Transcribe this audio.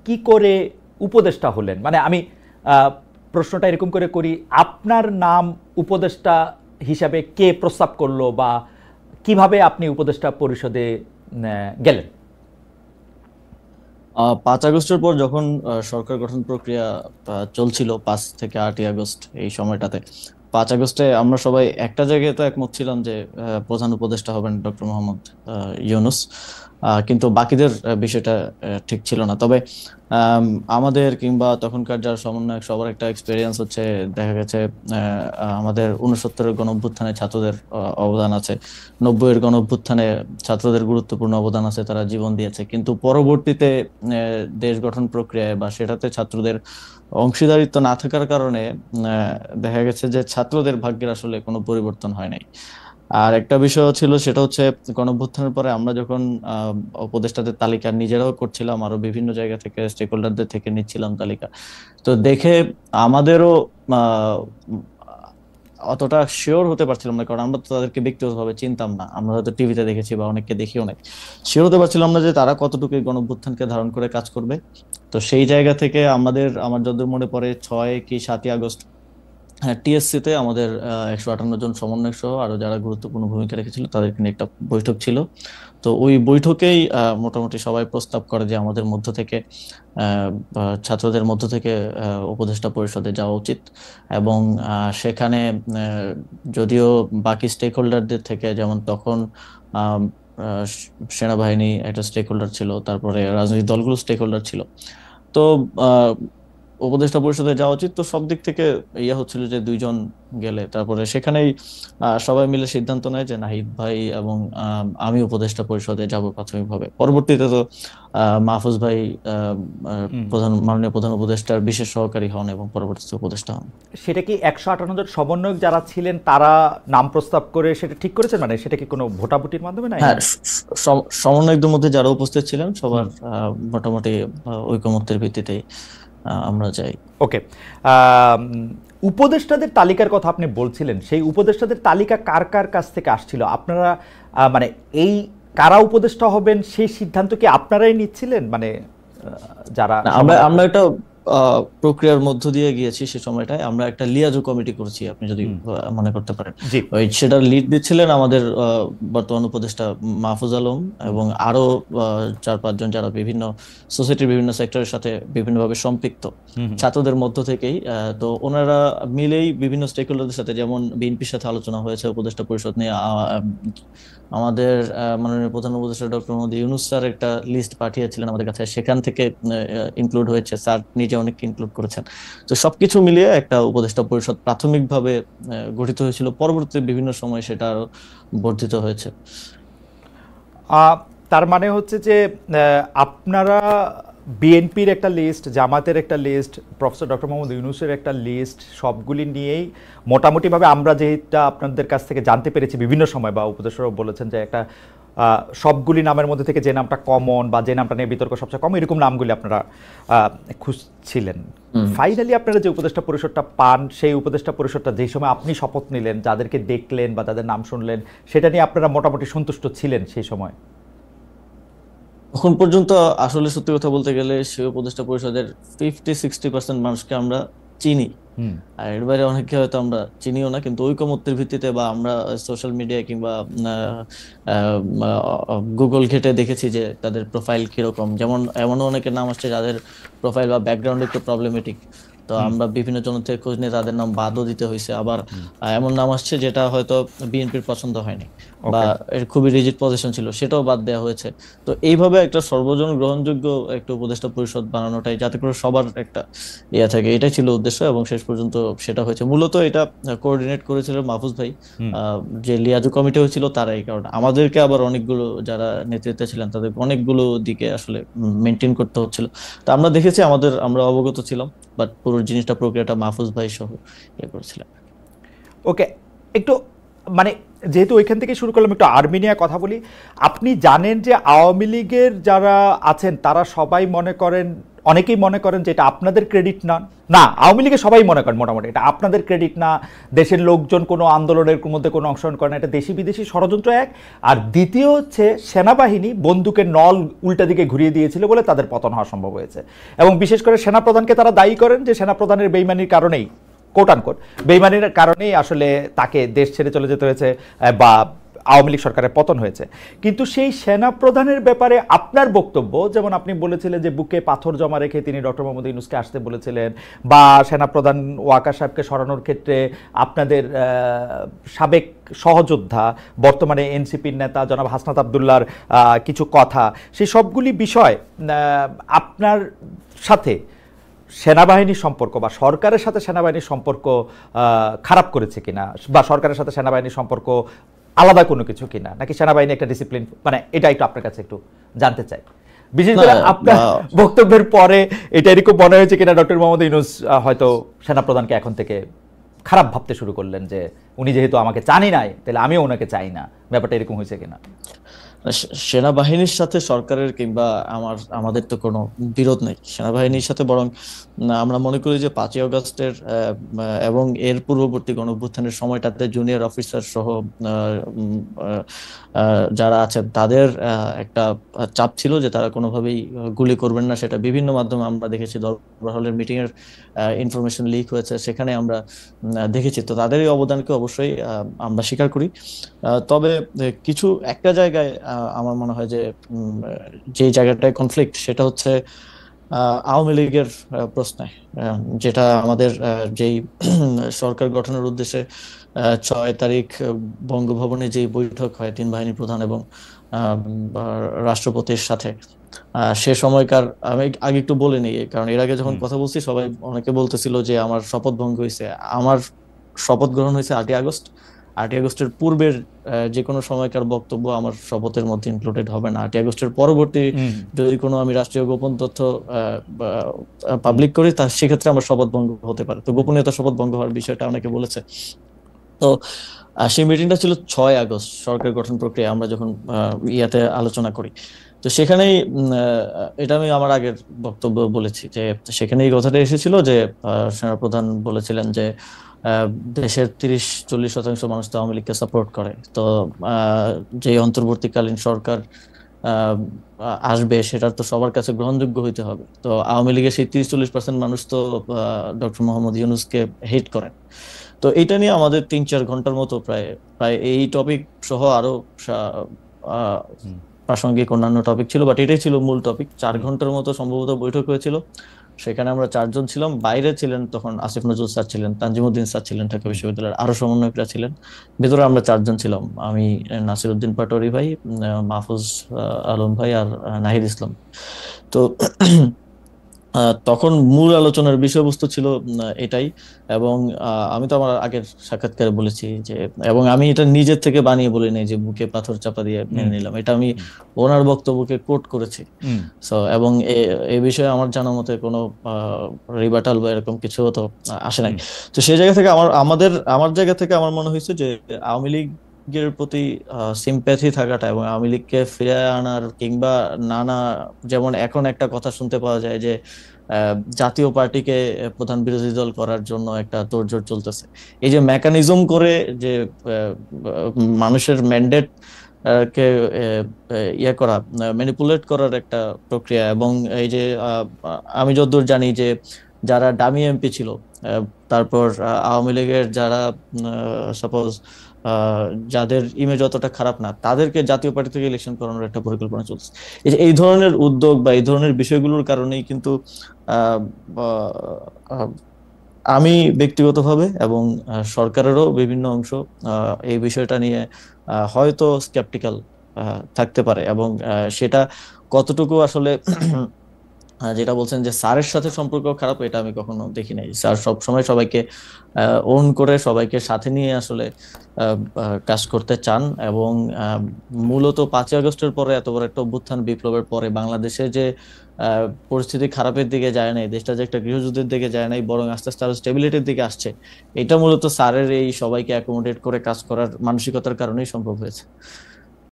কি করে উপদেষ্টা হলেন? মানে আমি প্রশ্নটা এরকম করে করি, আপনার নাম উপদেষ্টা হিসাবে কে প্রস্তাব করলো, বা কিভাবে আপনি উপদেষ্টা পরিষদে গেলেন? 5 আগস্টের পর যখন সরকার গঠন প্রক্রিয়া চলছিল, 5 থেকে 8 আগস্ট এই সময়টাতে, 5 আগস্টে আমরা সবাই একটা জায়গায় তো একমত ছিলাম যে প্রধান উপদেষ্টা হবেন ডক্টর মোহাম্মদ ইউনূস। কিন্তু বাকিদের বিষয়টা ঠিক ছিল না। তবে আম, আমাদের কিংবা তখনকার যারা সমন্বয়ক সবার একটা এক্সপেরিয়েন্স হচ্ছে, দেখা গেছে আমাদের 69-এর গণ অভ্যুত্থানে ছাত্রদের অবদান আছে, 90-এর গণ অভ্যুত্থানে ছাত্রদের গুরুত্বপূর্ণ অবদান আছে, তারা জীবন দিয়েছে। কিন্তু পরবর্তীতে দেশ গঠন প্রক্রিয়ায় বা সেটাতে ছাত্রদের অংশীদারিত্ব না থাকার কারণে দেখা গেছে যে ছাত্রদের ভাগ্যের আসলে কোনো পরিবর্তন হয় নাই। আর একটা বিষয় ছিল, সেটা হচ্ছে গণঅভ্যুত্থানের পরে আমরা যখন উপদেষ্টাদের তালিকা নিজেরাও করছিলাম, আরো বিভিন্ন জায়গা থেকে স্টেক হোল্ডারদের থেকে নিচ্ছিলাম তালিকা, তো দেখে আমাদেরও আহ, অতটা শিওর হতে পারছিলাম না, কারণ আমরা তো তাদেরকে ব্যক্তিগতভাবে চিনতাম না। আমরা হয়তো টিভিতে দেখেছি বা অনেককে দেখিও নাই, শিওর হতে পারছিলাম না যে তারা কতটুকু এই গণঅভ্যুত্থানকে ধারণ করে কাজ করবে। তো সেই জায়গা থেকে আমার যতদূর মনে পড়ে 6 কি 7 আগস্ট, হ্যাঁ, টিএসসি তে আমাদের 158 জন সমন্বয়ক সহ আরো যারা গুরুত্বপূর্ণ ভূমিকা রেখেছিল তাদেরকে নিয়ে একটা বৈঠক ছিল। তো ওই বৈঠকেই মোটামুটি সবাই প্রস্তাব করে যে আমাদের মধ্য থেকে বা ছাত্রদের মধ্য থেকে উপদেষ্টা পরিষদে যাওয়া উচিত। এবং সেখানে যদিও বাকি স্টেক হোল্ডারদের থেকে, যেমন তখন আহ, আহ, সেনাবাহিনী একটা স্টেক হোল্ডার ছিল, তারপরে রাজনৈতিক দলগুলো স্টেক হোল্ডার ছিল, তো উপদেষ্টা পরিষদে যাওয়া উচিত। তো সব দিক থেকে ইয়ে হচ্ছিল যে দুইজন গেলে, তারপরে সেখানেই সবাই মিলে সিদ্ধান্ত নেয় যে নাহিদ ভাই এবং আমি উপদেষ্টা পরিষদে যাব প্রাথমিকভাবে। পরবর্তীতে তো মাহফুজ ভাই মাননীয় প্রধান উপদেষ্টার বিশেষ সহকারী হন এবং পরবর্তীতে উপদেষ্টা হন। সেটা কি 158 জন সমন্বয়ক যারা ছিলেন তারা নাম প্রস্তাব করে সেটা ঠিক করেছেন? মানে সেটা কি কোনো ভোটাভুটির মাধ্যমে, না হ্যাঁ, এমনি? সমন্বয়কদের মধ্যে যারা উপস্থিত ছিলেন হুম। সবার মোটামুটি ঐকমত্যের ভিত্তিতেই আমরা যাই। ওকে। উপদেষ্টাদের তালিকার কথা আপনি বলছিলেন, সেই উপদেষ্টাদের তালিকা কার কার কাছ থেকে আসছিল? আপনারা মানে এই কারা উপদেষ্টা হবেন সেই সিদ্ধান্ত কি আপনারাই নিচ্ছিলেন, মানে যারা না, আমরা সমন্বয়ক? আমরা একটা প্রক্রিয়ার মধ্য দিয়ে গিয়েছি। সে সময়টায় আমরা একটা লিয়াজো কমিটি করেছি, আপনি যদি হুম। মনে করতে পারেন। জি। সেটার লিড দিচ্ছিলেন আমাদের বর্তমান উপদেষ্টা মাহফুজ আলম, হুম। এবং আরো 4-5 জন যারা বিভিন্ন সোসাইটির বিভিন্ন সেক্টরের সাথে বিভিন্নভাবে সম্পৃক্ত, হুম। হুম। ছাত্রদের মধ্য থেকেই। তো ওনারা মিলেই বিভিন্ন স্টেক হোল্ডারদের সাথে, যেমন বিএনপির সাথে আলোচনা হয়েছে উপদেষ্টা পরিষদ নিয়ে। আমাদের মাননীয় প্রধান উপদেষ্টা ডক্টর মোহাম্মদ ইউনূস স্যার একটা লিস্ট পাঠিয়েছিলেন আমাদের কাছে, সেখান থেকে ইনক্লুড হয়েছে, স্যার নিজে অনেককে ইনক্লুড করেছেন। তো সবকিছু মিলিয়ে একটা উপদেষ্টা পরিষদ প্রাথমিকভাবে গঠিত হয়েছিল। পরবর্তীতে বিভিন্ন সময় সেটা আরো বর্ধিত হয়েছে। তার মানে হচ্ছে যে আপনারা বিএনপির একটা লিস্ট, জামাতের একটা লিস্ট, প্রফেসর ডক্টর মোহাম্মদ ইউনূসের একটা লিস্ট, সবগুলি নিয়েই মোটামুটিভাবে আমরা যেটা আপনাদের কাছ থেকে জানতে পেরেছি বিভিন্ন সময়, বা উপদেষ্টারাও বলেছেন যে একটা সবগুলি নামের মধ্যে থেকে যে নামটা কমন বা যে নামটা নিয়ে বিতর্ক সবচেয়ে কম, এরকম নামগুলি আপনারা খুঁজছিলেন। হুম। ফাইনালি আপনারা যে উপদেষ্টা পরিষদটা পান, সেই উপদেষ্টা পরিষদটা যেই সময় আপনি শপথ নিলেন, যাদেরকে দেখলেন বা তাদের নাম শুনলেন, সেটা নিয়ে আপনারা মোটামুটি সন্তুষ্ট ছিলেন সেই সময়? এখন পর্যন্ত আসলে সত্যি কথা বলতে গেলে সে উপদেষ্টা পরিষদের 50-60% মানুষকে আমরা চিনি। হুম। আর এর বাইরে অনেককে হয়তো আমরা চিনিও না, কিন্তু ঐকমত্যের ভিত্তিতে বা আমরা সোশ্যাল মিডিয়া কিংবা গুগল ঘেটে দেখেছি যে তাদের প্রোফাইল কিরকম। যেমন এমনও অনেকের নাম আসছে যাদের প্রোফাইল বা ব্যাকগ্রাউন্ড একটু প্রবলেমেটিক, তো হুম। আমরা বিভিন্ন জন থেকে খোঁজ নিয়ে তাদের নাম বাদও দিতে হয়েছে। আবার হুম। এমন নাম আসছে যেটা হয়তো বিএনপির পছন্দ হয়নি বা ওকে। এর খুবই রিজিড পজিশন ছিল, সেটাও বাদ দেওয়া হয়েছে। তো এইভাবে একটা সর্বজন গ্রহণযোগ্য একটা উপদেষ্টা পরিষদ বানানোটাই, যাতে করে সবার একটা ইয়ে থাকে, এটাই ছিল উদ্দেশ্য এবং শেষ পর্যন্ত সেটা হয়েছে। মূলত এটা কোঅর্ডিনেট করেছিলেন মাহফুজ ভাই। হুম। আহ, যে লিয়াজু কমিটি হয়েছিল তারা, এই কারণে আমাদেরকে আবার অনেকগুলো যারা নেতৃত্বে ছিলেন তাদের অনেকগুলো দিকে আসলে মেনটেন করতে হচ্ছিল। তো আমরা দেখেছি, আমরা অবগত ছিলাম, বাট পুরো জিনিসটা প্রক্রিয়াটা মাহফুজ ভাই সহ ইয়ে করেছিলেন। ওকে। একটু মানে যেহেতু ওইখান থেকে শুরু করলাম, একটু আর্মি নিয়ে কথা বলি। আপনি জানেন যে আওয়ামী লীগের যারা আছেন তারা সবাই মনে করেন, অনেকেই মনে করেন যে এটা আপনাদের ক্রেডিট না। না, আওয়ামী লীগের সবাই মনে করেন মোটামুটি এটা আপনাদের ক্রেডিট না, দেশের লোকজন কোনো আন্দোলনের মধ্যে কোনো অংশগ্রহণ করে না, এটা দেশি বিদেশি ষড়যন্ত্র এক। আর দ্বিতীয় হচ্ছে সেনাবাহিনী বন্দুকের নল উল্টা দিকে ঘুরিয়ে দিয়েছিল বলে তাদের পতন হওয়া সম্ভব হয়েছে। এবং বিশেষ করে সেনাপ্রধানকে তারা দায়ী করেন যে সেনাপ্রধানের বেইমানির কারণেই, কোট আনকোট বেইমানির কারণেই আসলে তাকে দেশ ছেড়ে চলে যেতে হয়েছে বা আওয়ামী লীগ সরকারের পতন হয়েছে। কিন্তু সেই সেনাপ্রধানের ব্যাপারে আপনার বক্তব্য, যেমন আপনি বলেছিলেন যে বুকে পাথর জমা রেখে তিনি ডক্টর মোহাম্মদ ইউনূসকে আসতে বলেছিলেন, বা সেনাপ্রধান ওয়াকার সাহেবকে সরানোর ক্ষেত্রে আপনাদের সাবেক সহযোদ্ধা বর্তমানে এনসিপির নেতা জনাব হাসনাত আবদুল্লাহর কিছু কথা, সেই সবগুলি বিষয় আপনার সাথে সেনাবাহিনীর সম্পর্ক বা সরকারের সাথে সেনাবাহিনীর সম্পর্ক খারাপ করেছে কিনা, বা সরকারের সাথে সেনাবাহিনীর সম্পর্ক আলাদা কোনো কিছু কিনা, নাকি সেনাবাহিনী একটা ডিসিপ্লিন, মানে এটা একটু আপনার কাছে একটু জানতে চাই। বিশেষ করে আপনার বক্তব্যের পরে এটা এরকম মনে হয়েছে কিনা ডক্টর মোহাম্মদ ইউনূস হয়তো সেনাপ্রধানকে এখন থেকে খারাপ ভাবতে শুরু করলেন যে উনি যেহেতু আমাকে চানই নাই তাহলে আমিও ওনাকে চাই না, ব্যাপারটা এরকম হয়েছে কিনা? সেনাবাহিনীর সাথে সরকারের কিংবা আমাদের তো কোনো বিরোধ নেই সেনাবাহিনীর সাথে, বরং আমরা মনে করি যে 5ই আগস্টের এবং এর পূর্ববর্তী গণঅভ্যুত্থানের সময়টাতে জুনিয়র অফিসার সহ যারা আছেন তাদের একটা চাপ ছিল যে তারা কোনোভাবেই গুলি করবেন না। সেটা বিভিন্ন মাধ্যমে আমরা দেখেছি, দরবার হলের মিটিং এর ইনফরমেশন লিক হয়েছে, সেখানে আমরা দেখেছি। তো তাদের এই অবদানকে অবশ্যই আমরা স্বীকার করি। তবে কিছু একটা জায়গায় আমার মনে হয় যে জায়গাটায় কনফ্লিক্ট সেটা হচ্ছে আওয়ামী লীগের প্রশ্নে, যেটা আমাদের যেই সরকার গঠনের উদ্দেশ্যে 6 তারিখ বঙ্গভবনে যে বৈঠক হয় 3 বাহিনী প্রধান এবং রাষ্ট্রপতির সাথে, সে সময়কার আমি আগে একটু বলে নিই, কারণ এর আগে যখন কথা বলছি সবাই অনেকে বলতেছিল যে আমার শপথ ভঙ্গ হয়েছে। আমার শপথ গ্রহণ হয়েছে 8ই আগস্ট। 8ই আগস্টের পূর্বের যে কোনো সময়কার বক্তব্য আমার শপথের মধ্যে ইনক্লুডেড হবে না। 8ই আগস্টের পরবর্তী যদি কোনো আমি রাষ্ট্রীয় গোপন তথ্য পাবলিক করি তা সেক্ষেত্রে আমার শপথ ভঙ্গ হতে পারে। তো গোপনীয়তা শপথ ভঙ্গ হওয়ার বিষয়টা অনেকে বলেছে। তো সেই মিটিংটা ছিল 6 আগস্ট, সরকার গঠন প্রক্রিয়া আমরা যখন ইয়াতে আলোচনা করি। তো সেখানেই এটা আমি আমার আগের বক্তব্য বলেছি যে সেখানে এই কথাটা এসেছিল যে সেনাপ্রধান বলেছিলেন যে দেশের 30-40% মানুষ তো আওয়ামী লীগকে সাপোর্ট করে। তো যে অন্তর্বর্তীকালীন সরকার আসবে সেটার তো সবার কাছে গ্রহণযোগ্য হইতে হবে। তো আওয়ামী লীগের সেই 30-40% মানুষ তো ডক্টর মোহাম্মদ ইউনূসকে হেট করেন। তো এটা নিয়ে আমাদের 3-4 ঘন্টার মতো প্রায় এই টপিক সহ আরো প্রাসঙ্গিক অন্যান্য টপিক ছিল, বাট এটাই ছিল মূল টপিক। 4 ঘন্টার মতো সম্ভবত বৈঠক হয়েছিল। সেখানে আমরা 4 জন ছিলাম। বাইরে ছিলেন তখন আসিফ নজরুল স্যার ছিলেন, তানজিমউদ্দিন স্যার ছিলেন ঢাকা বিশ্ববিদ্যালয়ের, আরো সমন্বয়করা ছিলেন। ভেতরে আমরা 4 জন ছিলাম, আমি, নাসিরউদ্দিন পাটোয়ারি ভাই, মাহফুজ আলম ভাই আর নাহিদ ইসলাম। তো তখন মূল আলোচনার বিষয়বস্তু ছিল এটাই। এবং আমি তো আমার আগের সাক্ষাৎকারে বলেছি যে, এবং আমি এটা নিজের থেকে বানিয়ে বলি নাই যে বুকে পাথর চাপা দিয়ে মেনে নিলাম, এটা আমি ওনার বক্তব্যকে কোট করেছি। সো এবং এই বিষয়ে আমার জানা মতে কোনো রিবাটাল বা এরকম কিছু তো আসে নাই। তো সেই জায়গা থেকে আমার জায়গা থেকে আমার মনে হয়েছে যে আওয়ামী লীগের প্রতি সিম্প্যাথি থাকাটা এবং আওয়ামী লীগকে ফিরে আনার কিংবা নানা, যেমন এখন একটা কথা শুনতে পাওয়া যায় যে জাতীয় পার্টিকে প্রধান বিরোধী দল করার জন্য একটা তোড়জোড় চলতেছে। এই যে মেকানিজম করে যে মানুষের ম্যান্ডেট কে ইয়ে করা, ম্যানিপুলেট করার একটা প্রক্রিয়া। এবং এই যে আমি যতদূর জানি যে যারা ডামি এমপি ছিল, তারপর আওয়ামী লীগের যারা সাপোজ যাদের ইমেজ অতটা খারাপ না, তাদেরকে জাতীয় পার্টি থেকে ইলেকশন করানোর একটা পরিকল্পনা চলছে। এই ধরনের উদ্যোগ বা এই ধরনের বিষয়গুলোর কারণেই কিন্তু আমি ব্যক্তিগতভাবে এবং সরকারেরও বিভিন্ন অংশ এই বিষয়টা নিয়ে হয়তো স্কেপটিক্যাল থাকতে পারে। এবং সেটা কতটুকু আসলে যেটা বলছেন যে স্যারের সাথে সম্পর্ক খারাপ, এটা আমি কখনো দেখি নাই। স্যার সবসময় সবাইকে ওন করে, সবাইকে সাথে নিয়ে আসলে কাজ করতে চান। এবং মূলত 5ই আগস্টের পরে, এত বড় একটা অভ্যুত্থান বিপ্লবের পরে বাংলাদেশে যে পরিস্থিতি খারাপের দিকে যায় নাই, দেশটা যে একটা গৃহযুদ্ধের দিকে যায় নাই, বরং আস্তে আস্তে আরো স্টেবিলিটির দিকে আসছে, এটা মূলত স্যারের এই সবাইকে অ্যাকোমোডেট করে কাজ করার মানসিকতার কারণেই সম্ভব হয়েছে।